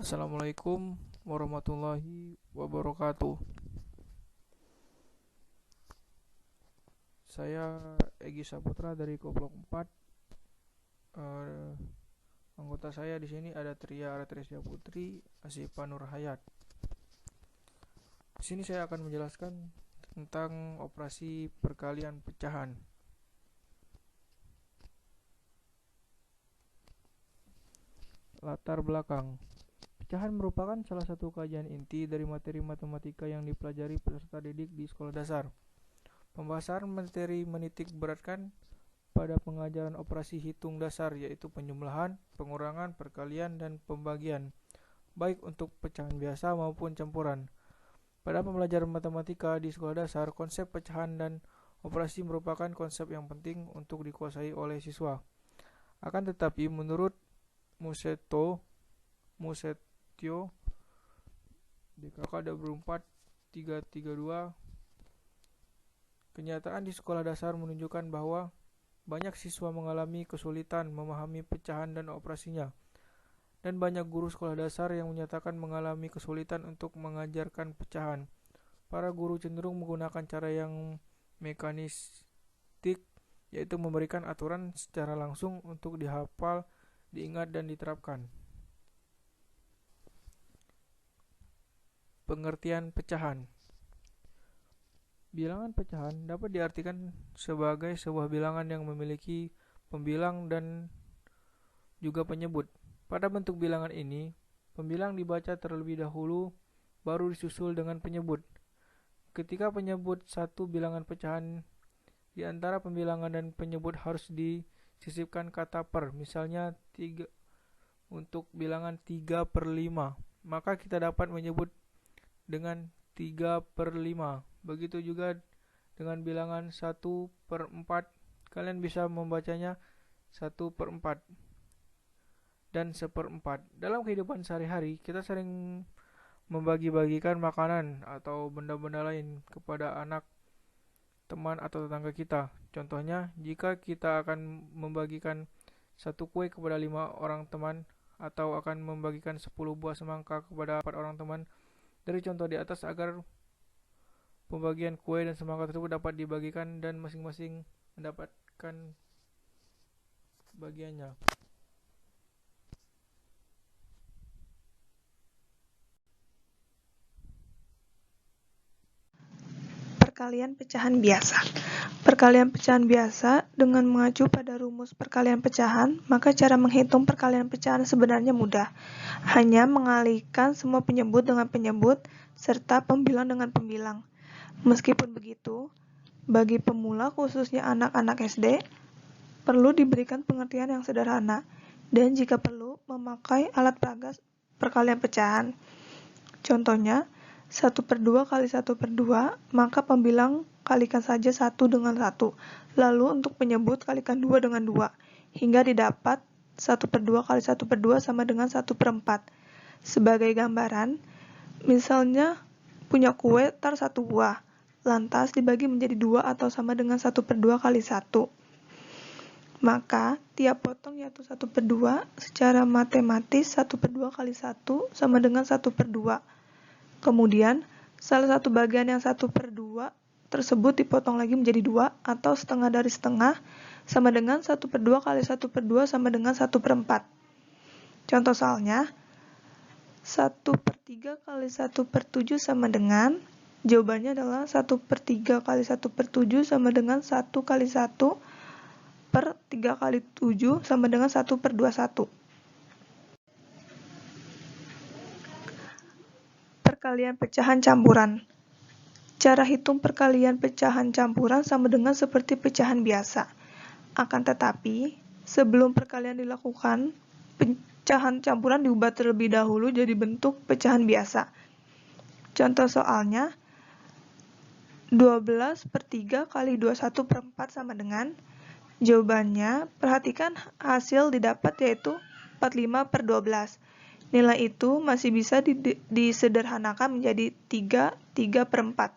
Assalamualaikum warahmatullahi wabarakatuh. Saya Egi Saputra dari Koplok 4. Eh, Anggota saya di sini ada Tria Aratresya Putri, Asifa Nurhayat. Di sini saya akan menjelaskan tentang operasi perkalian pecahan. Latar belakang. Pecahan merupakan salah satu kajian inti dari materi matematika yang dipelajari peserta didik di sekolah dasar. Pembahasan materi menitik beratkan pada pengajaran operasi hitung dasar, yaitu penjumlahan, pengurangan, perkalian, dan pembagian, baik untuk pecahan biasa maupun campuran. Pada pembelajaran matematika di sekolah dasar, konsep pecahan dan operasi merupakan konsep yang penting untuk dikuasai oleh siswa. Akan tetapi, menurut Musetio DKK 24332, kenyataan di sekolah dasar menunjukkan bahwa banyak siswa mengalami kesulitan memahami pecahan dan operasinya, dan banyak guru sekolah dasar yang menyatakan mengalami kesulitan untuk mengajarkan pecahan. Para guru cenderung menggunakan cara yang mekanistik, yaitu memberikan aturan secara langsung untuk dihafal, diingat, dan diterapkan. Pengertian pecahan. Bilangan pecahan dapat diartikan sebagai sebuah bilangan yang memiliki pembilang dan juga penyebut. Pada bentuk bilangan ini, pembilang dibaca terlebih dahulu, baru disusul dengan penyebut. Ketika penyebut satu bilangan pecahan, di antara pembilangan dan penyebut harus disisipkan kata per. Misalnya 3, untuk bilangan 3/5, maka kita dapat menyebut dengan 3/5. Begitu juga dengan bilangan 1/4, kalian bisa membacanya 1/4 dan 1/4. Dalam kehidupan sehari-hari, kita sering membagi-bagikan makanan atau benda-benda lain kepada anak, teman, atau tetangga kita. Contohnya, jika kita akan membagikan satu kue kepada 5 orang teman, atau akan membagikan 10 buah semangka kepada 4 orang teman. Dari contoh di atas, agar pembagian kue dan semangka tersebut dapat dibagikan dan masing-masing mendapatkan bagiannya. Perkalian pecahan biasa. Perkalian pecahan biasa dengan mengacu pada rumus perkalian pecahan, maka cara menghitung perkalian pecahan sebenarnya mudah. Hanya mengalihkan semua penyebut dengan penyebut serta pembilang dengan pembilang. Meskipun begitu, bagi pemula khususnya anak-anak SD, perlu diberikan pengertian yang sederhana dan jika perlu memakai alat peragas perkalian pecahan. Contohnya, 1/2 kali 1/2, maka pembilang kalikan saja 1 dengan 1. Lalu untuk penyebut kalikan 2 dengan 2, hingga didapat 1/2 kali 1/2 sama dengan 1/4. Sebagai gambaran, misalnya punya kue tar 1 buah, lantas dibagi menjadi 2 atau sama dengan 1/2 kali 1. Maka, tiap potong yaitu 1/2, secara matematis 1/2 kali 1 sama dengan 1/2. Kemudian, salah satu bagian yang 1/2 tersebut dipotong lagi menjadi 2 atau setengah dari setengah sama dengan 1/2 kali 1/2 sama dengan 1/4. Contoh soalnya, 1/3 kali 1/7 sama dengan, jawabannya adalah 1/3 kali 1/7 sama dengan 1 kali 1/3 kali 7 sama dengan 1/21. Perkalian pecahan campuran. Cara hitung perkalian pecahan campuran sama dengan seperti pecahan biasa. Akan tetapi, sebelum perkalian dilakukan, pecahan campuran diubah terlebih dahulu jadi bentuk pecahan biasa. Contoh soalnya, 12/3 kali 21/4 sama dengan, jawabannya, perhatikan hasil didapat yaitu 45/12. Nilai itu masih bisa disederhanakan menjadi 3/4.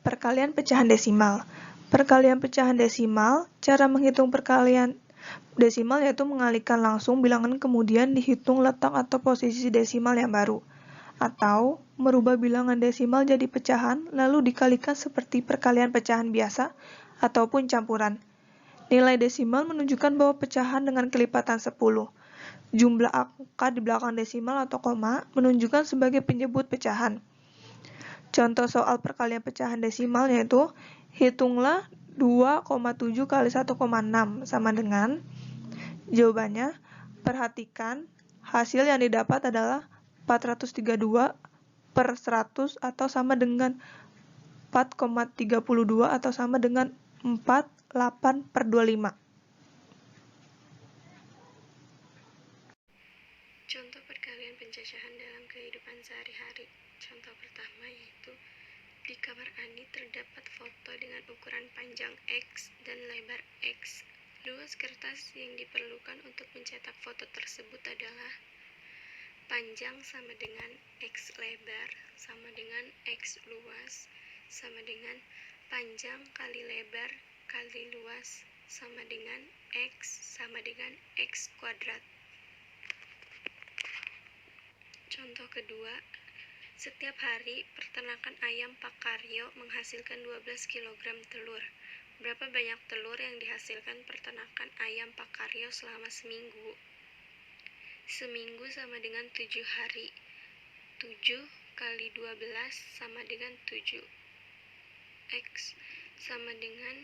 Perkalian pecahan desimal. Perkalian pecahan desimal, cara menghitung perkalian Desimal yaitu mengalihkan langsung bilangan kemudian dihitung letak atau posisi desimal yang baru. Atau merubah bilangan desimal jadi pecahan lalu dikalikan seperti perkalian pecahan biasa ataupun campuran. Nilai desimal menunjukkan bahwa pecahan dengan kelipatan 10. Jumlah angka di belakang desimal atau koma menunjukkan sebagai penyebut pecahan. Contoh soal perkalian pecahan desimal yaitu hitunglah 2,7 kali 1,6 sama dengan, jawabannya, perhatikan hasil yang didapat adalah 432 per 100 atau sama dengan 4,32 atau sama dengan 48 per 25. Contoh perkalian pencacahan dalam kehidupan sehari-hari. Contoh pertama yaitu di kamar Ani terdapat foto dengan ukuran panjang X dan lebar X. Luas kertas yang diperlukan untuk mencetak foto tersebut adalah panjang sama dengan X lebar sama dengan X luas sama dengan panjang kali lebar kali luas sama dengan X kuadrat. Contoh kedua, setiap hari peternakan ayam Pak Karyo menghasilkan 12 kg telur. Berapa banyak telur yang dihasilkan peternakan ayam Pak Karyo selama seminggu? Seminggu sama dengan 7 hari. 7 kali 12 sama dengan 7. X sama dengan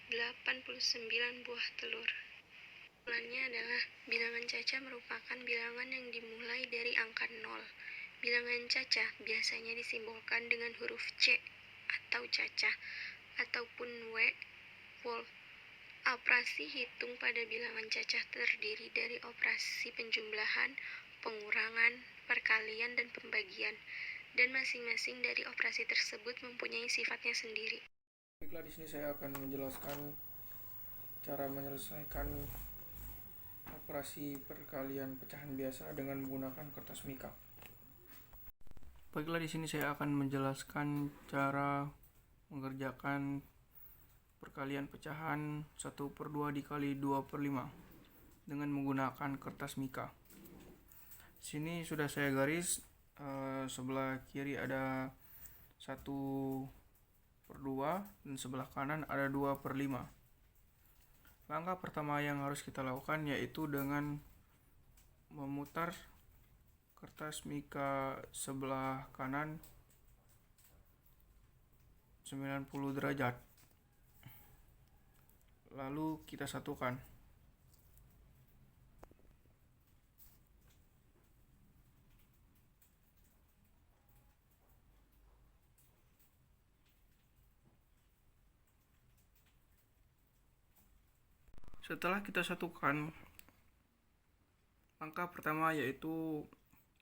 89 buah telur. Bilangannya adalah bilangan cacah merupakan bilangan yang dimulai dari angka 0. Bilangan cacah biasanya disimbolkan dengan huruf C atau cacah ataupun wol. Operasi hitung pada bilangan cacah terdiri dari operasi penjumlahan, pengurangan, perkalian, dan pembagian, dan masing-masing dari operasi tersebut mempunyai sifatnya sendiri. Baiklah, di sini saya akan menjelaskan cara menyelesaikan operasi perkalian pecahan biasa dengan menggunakan kertas mika. Baiklah, di sini saya akan menjelaskan cara mengerjakan perkalian pecahan 1/2 dikali 2/5 dengan menggunakan kertas mika. Sini sudah saya garis, sebelah kiri ada 1/2 dan sebelah kanan ada 2/5. Langkah pertama yang harus kita lakukan yaitu dengan memutar kertas mika sebelah kanan 90 derajat. Lalu kita satukan. Setelah kita satukan, langkah pertama yaitu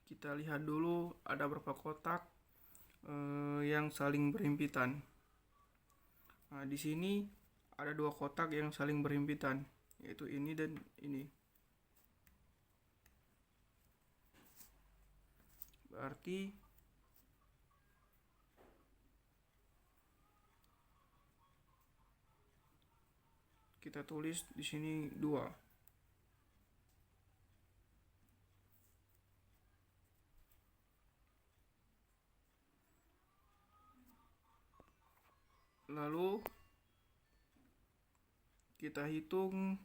kita lihat dulu ada berapa kotak yang saling berhimpitan. Nah, di sini ada 2 kotak yang saling berhimpitan, yaitu ini dan ini. Berarti kita tulis di sini 2. Lalu kita hitung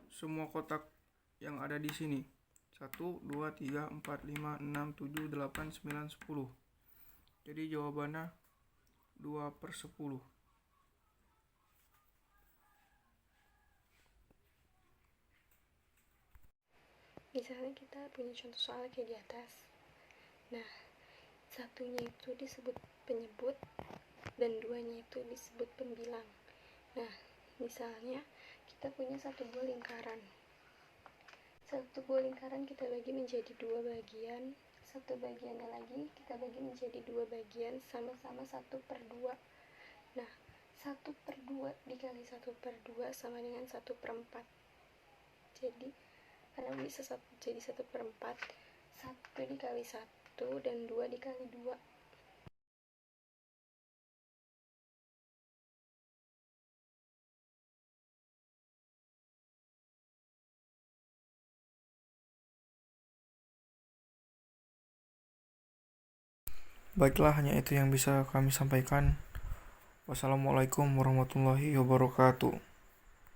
semua kotak yang ada di sini. 1, 2, 3, 4, 5, 6, 7, 8, 9, 10. Jadi jawabannya 2/10. Misalnya kita punya contoh soal kayak di atas. Nah, satunya itu disebut penyebut dan duanya itu disebut pembilang. Nah, misalnya kita punya satu buah lingkaran. Satu buah lingkaran kita bagi menjadi 2 bagian. Satu bagiannya lagi kita bagi menjadi 2 bagian sama-sama 1/2. Nah, 1/2 dikali 1/2 sama dengan 1/4. Jadi karena bisa jadi 1/4, 1 dikali 1 dan 2 dikali 2. Baiklah, hanya itu yang bisa kami sampaikan. Wassalamualaikum warahmatullahi wabarakatuh.